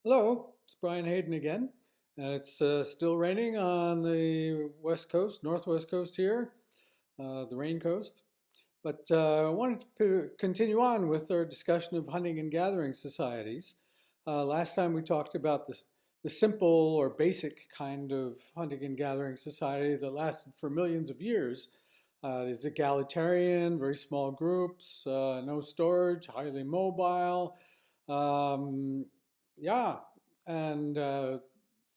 Hello, it's Brian Hayden again, and it's still raining on the west coast, northwest coast here, the rain coast. But I wanted to continue on with our discussion of hunting and gathering societies. Last time we talked about the simple or basic kind of hunting and gathering society that lasted for millions of years. It's egalitarian, very small groups, no storage, highly mobile. Um, yeah, and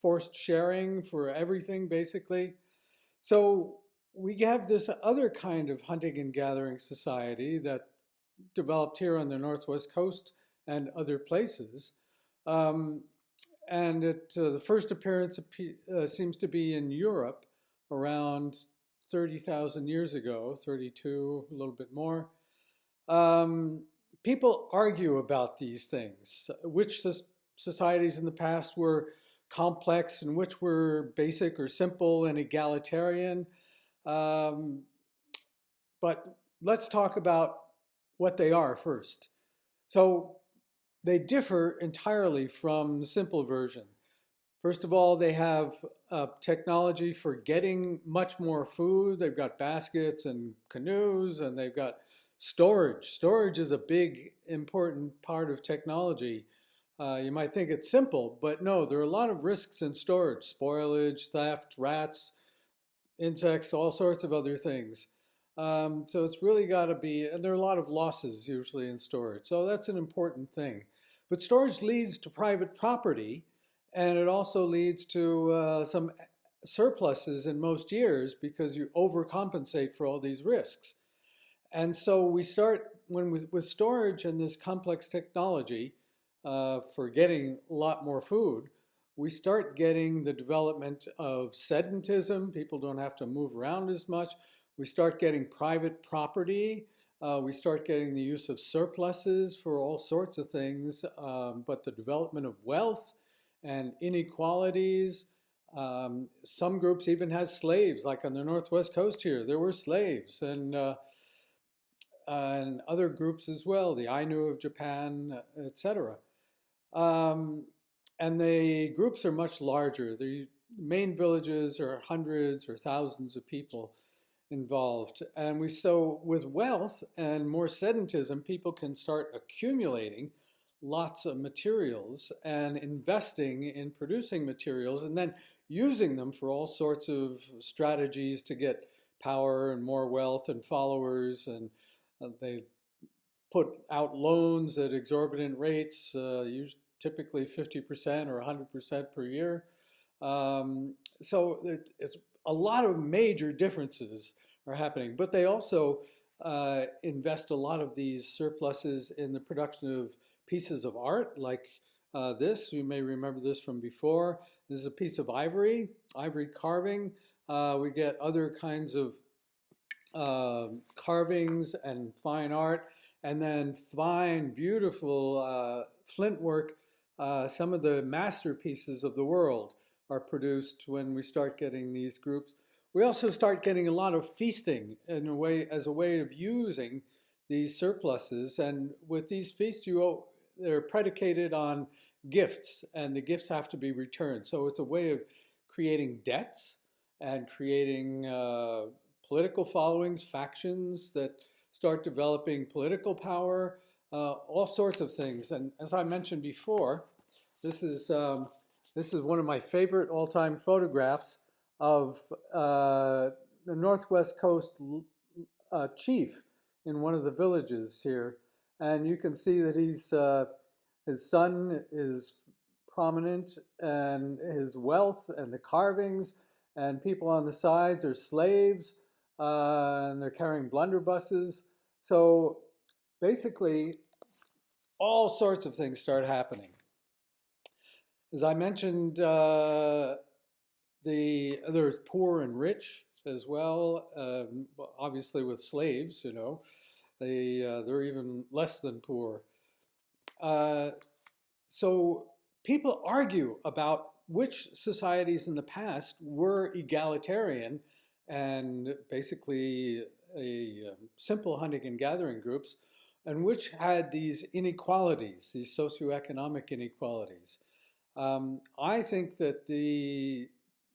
forced sharing for everything, basically. So we have this other kind of hunting and gathering society that developed here on the Northwest Coast and other places. Um, the first appearance seems to be in Europe around 30,000 years ago, 32, a little bit more. Um, People argue about these things, which societies in the past were complex and which were basic or simple and egalitarian. Um, but let's talk about what they are first. So they differ entirely from the simple version. First of all, they have technology for getting much more food. They've got baskets and canoes, and they've got storage. Storage is a big, important part of technology. You might think it's simple, but no, there are a lot of risks in storage: spoilage, theft, rats, insects, all sorts of other things. So it's really got to be, and there are a lot of losses usually in storage. So that's an important thing. But storage leads to private property, and it also leads to some surpluses in most years because you overcompensate for all these risks. And so we start with storage and this complex technology for getting a lot more food. We start getting the development of sedentism. People don't have to move around as much. We start getting private property. We start getting the use of surpluses for all sorts of things, but the development of wealth and inequalities. Some groups even had slaves, like on the Northwest Coast here, there were slaves, and other groups as well, the Ainu of Japan, etc. And the groups are much larger. The main villages are hundreds or thousands of people involved. And so with wealth and more sedentism, people can start accumulating lots of materials and investing in producing materials and then using them for all sorts of strategies to get power and more wealth and followers. And they put out loans at exorbitant rates, typically 50% or 100% per year. So it's a lot of major differences are happening, but they also invest a lot of these surpluses in the production of pieces of art like this. You may remember this from before. This is a piece of ivory carving. We get other kinds of carvings and fine art, and then fine, beautiful flint work. Some of the masterpieces of the world are produced when we start getting these groups. We also start getting a lot of feasting in a way, as a way of using these surpluses. And with these feasts, they're predicated on gifts, and the gifts have to be returned. So it's a way of creating debts and creating political followings, factions that start developing political power, all sorts of things. And as I mentioned before, this is one of my favorite all-time photographs of the Northwest Coast chief in one of the villages here. And you can see that his son is prominent, and his wealth and the carvings, and people on the sides are slaves, and they're carrying blunderbusses. So basically, all sorts of things start happening. As I mentioned, there's poor and rich as well. Obviously, with slaves, they're even less than poor. So people argue about which societies in the past were egalitarian and basically simple hunting and gathering groups, and which had these inequalities, these socioeconomic inequalities. I think that the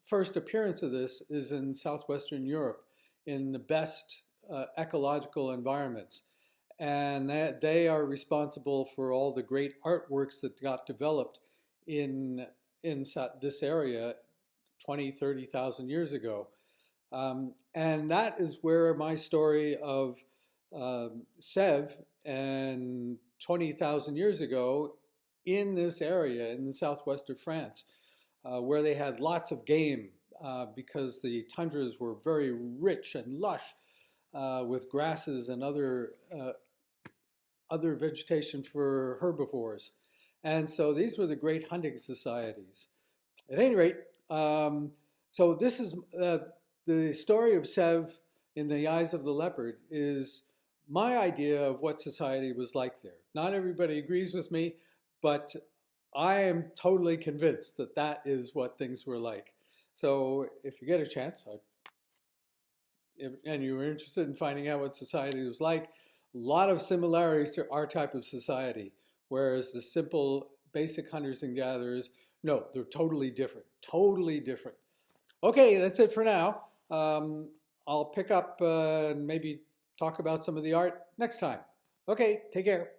first appearance of this is in southwestern Europe, in the best ecological environments. And that they are responsible for all the great artworks that got developed in, in this area 20, 30,000 years ago. And that is where my story of Sèvres and 20,000 years ago in this area in the southwest of France, where they had lots of game because the tundras were very rich and lush with grasses and other vegetation for herbivores. And so these were the great hunting societies. At any rate, so this is the story of Sèvres in the Eyes of the Leopard is my idea of what society was like there. Not everybody agrees with me, but I am totally convinced that that is what things were like. So if you get a chance, and you were interested in finding out what society was like, a lot of similarities to our type of society, whereas the simple basic hunters and gatherers, no, they're totally different, totally different. Okay, that's it for now. I'll pick up and maybe talk about some of the art next time. Okay, take care.